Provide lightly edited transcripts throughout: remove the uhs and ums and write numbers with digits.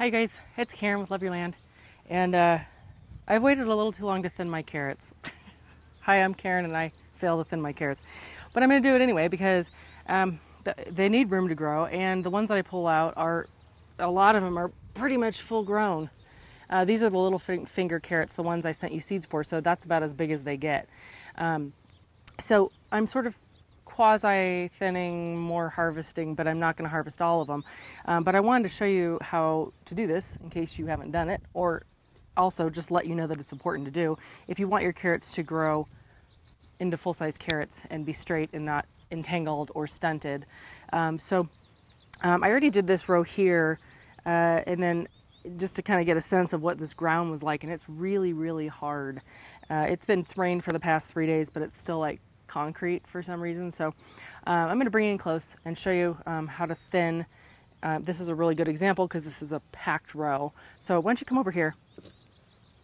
Hi guys, it's Karen with Love Your Land, and I've waited a little too long to thin my carrots. Hi, I'm Karen, and I failed to thin my carrots, but I'm going to do it anyway because they need room to grow, and the ones that I pull out a lot of them are pretty much full grown. These are the little finger carrots, the ones I sent you seeds for, so that's about as big as they get. So I'm sort of quasi-thinning, more harvesting, but I'm not going to harvest all of them. But I wanted to show you how to do this in case you haven't done it, or also just let you know that it's important to do if you want your carrots to grow into full-size carrots and be straight and not entangled or stunted. I already did this row here, and then just to kind of get a sense of what this ground was like, and it's really, really hard. It's been rained for the past 3 days, but it's still like concrete for some reason. So I'm going to bring you in close and show you how to thin. This is a really good example because this is a packed row. So why don't you come over here?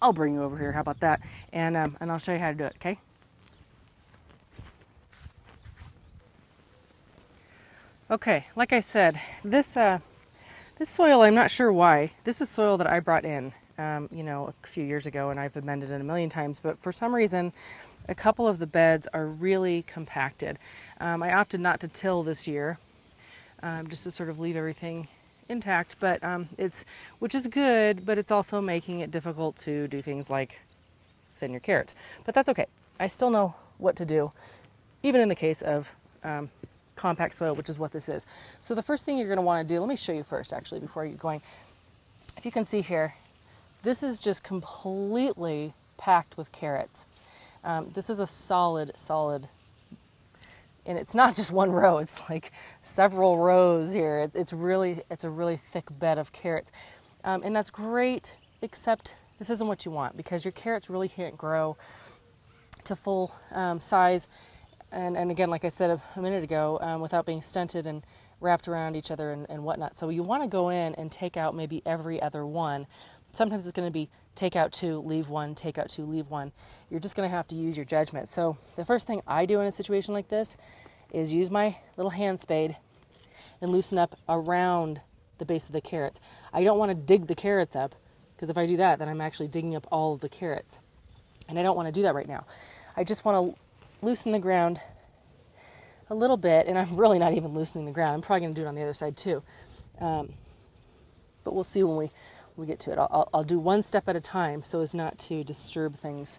I'll bring you over here. How about that? And I'll show you how to do it. Okay. Okay. Like I said, this soil, I'm not sure why. This is soil that I brought in, a few years ago, and I've amended it a million times. But for some reason, a couple of the beds are really compacted. I opted not to till this year, just to sort of leave everything intact. But which is good, but it's also making it difficult to do things like thin your carrots. But that's okay. I still know what to do, even in the case of compact soil, which is what this is. So the first thing you're going to want to do, let me show you first, actually, before you get going. If you can see here, this is just completely packed with carrots. This is a solid, and it's not just one row, it's like several rows here. It's a really thick bed of carrots. And that's great, except this isn't what you want because your carrots really can't grow to full size. And again, like I said a minute ago, without being stunted and wrapped around each other and whatnot. So you want to go in and take out maybe every other one. Sometimes it's going to be take out two, leave one, take out two, leave one. You're just going to have to use your judgment. So the first thing I do in a situation like this is use my little hand spade and loosen up around the base of the carrots. I don't want to dig the carrots up because if I do that, then I'm actually digging up all of the carrots. And I don't want to do that right now. I just want to loosen the ground a little bit, and I'm really not even loosening the ground. I'm probably going to do it on the other side too. But we'll see when we get to it. I'll do one step at a time so as not to disturb things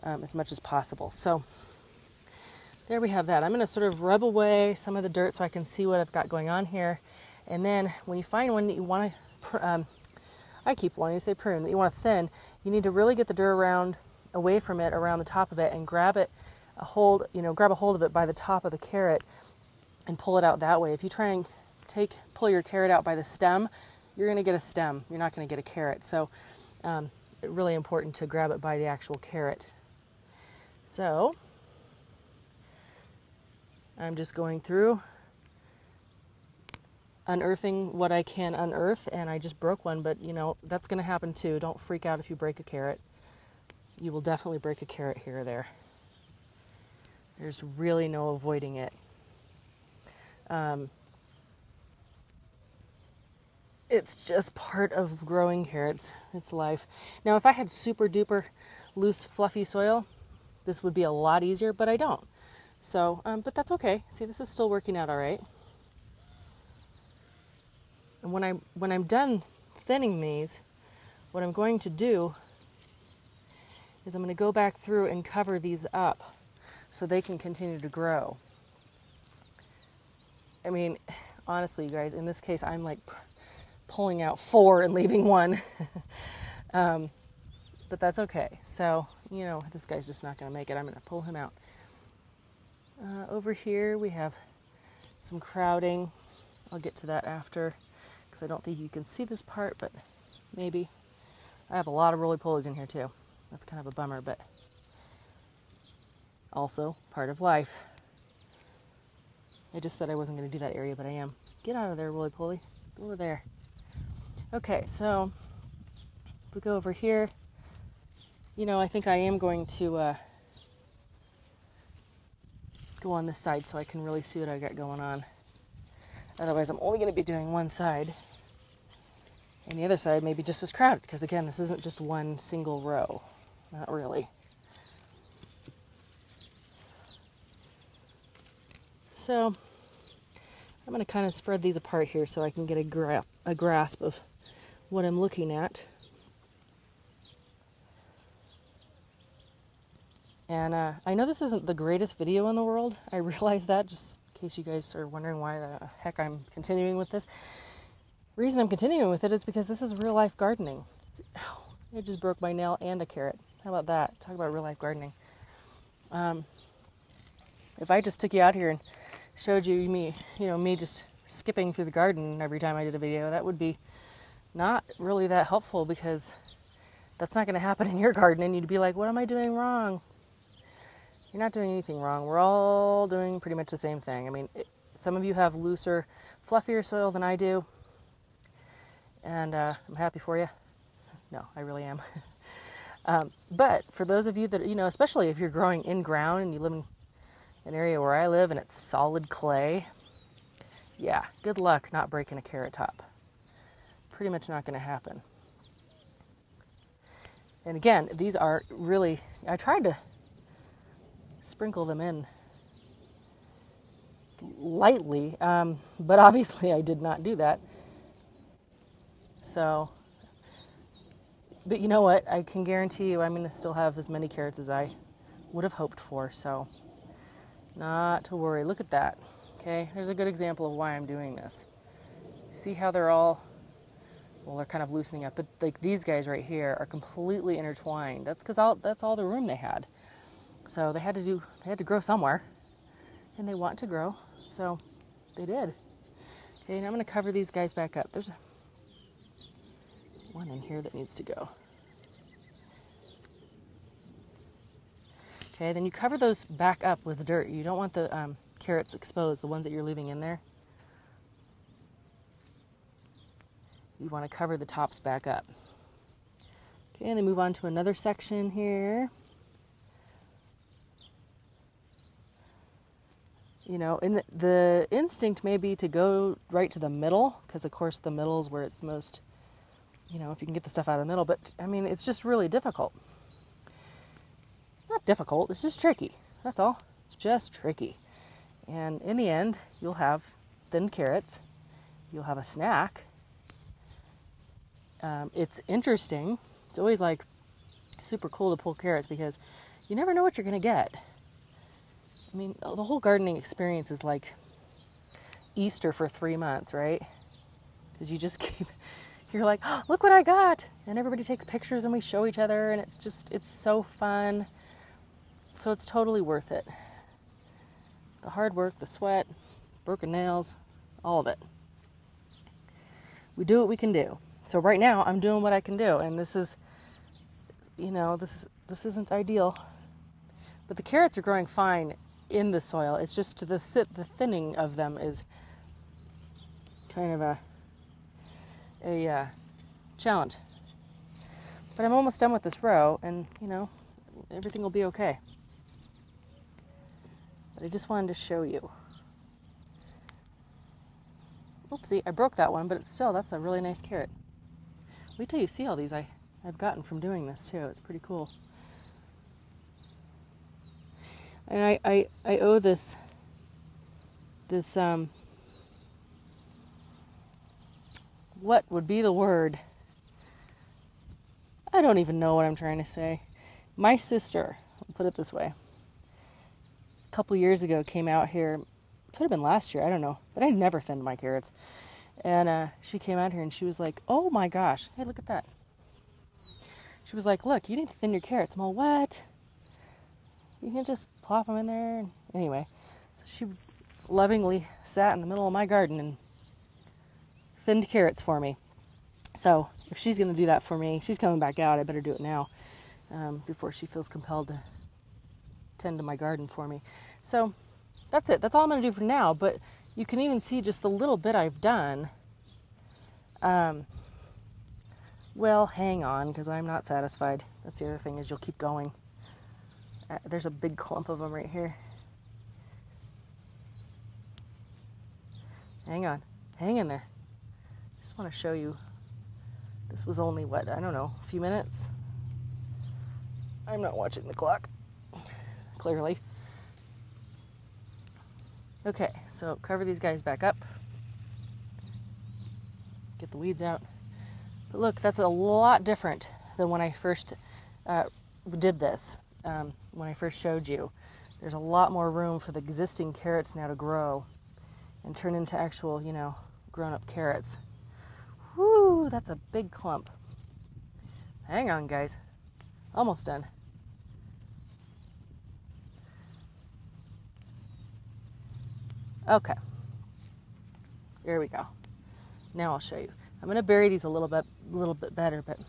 as much as possible. So there we have that. I'm going to sort of rub away some of the dirt so I can see what I've got going on here. And then when you find one that you want to, I keep wanting to say prune, that you want to thin, you need to really get the dirt away from it, around the top of it, and grab a hold of it by the top of the carrot and pull it out that way. If you try and pull your carrot out by the stem, you're going to get a stem. You're not going to get a carrot. So it's really important to grab it by the actual carrot. So I'm just going through, unearthing what I can unearth, and I just broke one, but that's going to happen too. Don't freak out if you break a carrot. You will definitely break a carrot here or there. There's really no avoiding it. It's just part of growing carrots. It's life. Now, if I had super duper loose, fluffy soil, this would be a lot easier, but I don't. So, but that's okay. See, this is still working out all right. And when I'm done thinning these, what I'm going to do is I'm going to go back through and cover these up so they can continue to grow. I mean, honestly, you guys, in this case, I'm like pulling out 4 and leaving 1. But that's okay. So, this guy's just not going to make it. I'm going to pull him out. Over here, we have some crowding. I'll get to that after because I don't think you can see this part, but maybe. I have a lot of roly-polies in here too. That's kind of a bummer, but also part of life. I just said I wasn't going to do that area, but I am. Get out of there, roly-poly. Go over there. Okay, so if we go over here, I think I am going to go on this side so I can really see what I got going on. Otherwise, I'm only going to be doing one side. And the other side may be just as crowded because, again, this isn't just one single row. Not really. So I'm going to kind of spread these apart here so I can get a grasp of what I'm looking at. And I know this isn't the greatest video in the world. I realize that, just in case you guys are wondering why the heck I'm continuing with this. The reason I'm continuing with it is because this is real life gardening. It just broke my nail and a carrot. How about that? Talk about real life gardening. If I just took you out here and showed you me just skipping through the garden every time I did a video, that would be not really that helpful, because that's not going to happen in your garden, and you'd be like, what am I doing wrong? You're not doing anything wrong. We're all doing pretty much the same thing. I mean, some of you have looser, fluffier soil than I do, and I'm happy for you. No, I really am. But for those of you that, especially if you're growing in ground and you live in an area where I live and it's solid clay, yeah, good luck not breaking a carrot top. Pretty much not going to happen. And again, these are really, I tried to sprinkle them in lightly, but obviously I did not do that. So, but you know what? I can guarantee you I'm going to still have as many carrots as I would have hoped for, so not to worry. Look at that. Okay, here's a good example of why I'm doing this. See how they're all, well, they're kind of loosening up, but like these guys right here are completely intertwined. That's because that's all the room they had. So they had to grow somewhere, and they want to grow, so they did. Okay, now I'm going to cover these guys back up. There's one in here that needs to go. Okay, then you cover those back up with dirt. You don't want the carrots exposed, the ones that you're leaving in there. You want to cover the tops back up. Okay, and then move on to another section here. And the instinct may be to go right to the middle, because of course the middle is where it's the most, if you can get the stuff out of the middle, but I mean, it's just really difficult. Not difficult, it's just tricky. That's all. It's just tricky. And in the end, you'll have thinned carrots. You'll have a snack. It's interesting. It's always like super cool to pull carrots because you never know what you're going to get. I mean, the whole gardening experience is like Easter for 3 months, right? Because you just you're like, oh, look what I got. And everybody takes pictures and we show each other, and it's so fun. So it's totally worth it. The hard work, the sweat, broken nails, all of it. We do what we can do. So right now I'm doing what I can do, and this is, this isn't ideal. But the carrots are growing fine in the soil. It's just the thinning of them is kind of a challenge. But I'm almost done with this row, and everything will be okay. But I just wanted to show you. Oopsie, I broke that one, but that's a really nice carrot. Wait till you see all these I've gotten from doing this too. It's pretty cool. And I owe this what would be the word? I don't even know what I'm trying to say. My sister, I'll put it this way, a couple years ago came out here, could have been last year, I don't know, but I never thinned my carrots. And she came out here and she was like, oh my gosh, hey, look at that. She was like, look, you need to thin your carrots. I'm all, what? You can just plop them in there. Anyway, so she lovingly sat in the middle of my garden and thinned carrots for me. So if she's going to do that for me, she's coming back out. I better do it now before she feels compelled to tend to my garden for me. So that's it. That's all I'm going to do for now. But you can even see just the little bit I've done. Well, hang on, because I'm not satisfied. That's the other thing, is you'll keep going. There's a big clump of them right here. Hang on. Hang in there. Just want to show you This was only, what, I don't know, a few minutes? I'm not watching the clock, clearly. Okay, so cover these guys back up. Get the weeds out. But look, that's a lot different than when I first did this, when I first showed you. There's a lot more room for the existing carrots now to grow and turn into actual, you know, grown-up carrots. Whoo, that's a big clump. Hang on, guys. Almost done. Okay. There we go. Now I'll show you. I'm going to bury these a little bit better, but do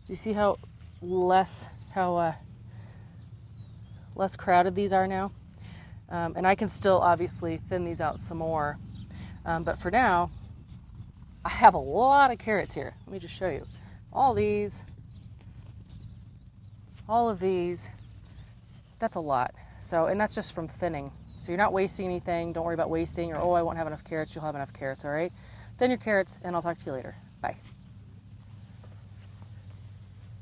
you see how less crowded these are now? And I can still obviously thin these out some more. But for now, I have a lot of carrots here. Let me just show you. All these, all of these, that's a lot. So, and that's just from thinning. So you're not wasting anything. Don't worry about wasting or, oh, I won't have enough carrots. You'll have enough carrots, all right? Thin your carrots, and I'll talk to you later. Bye.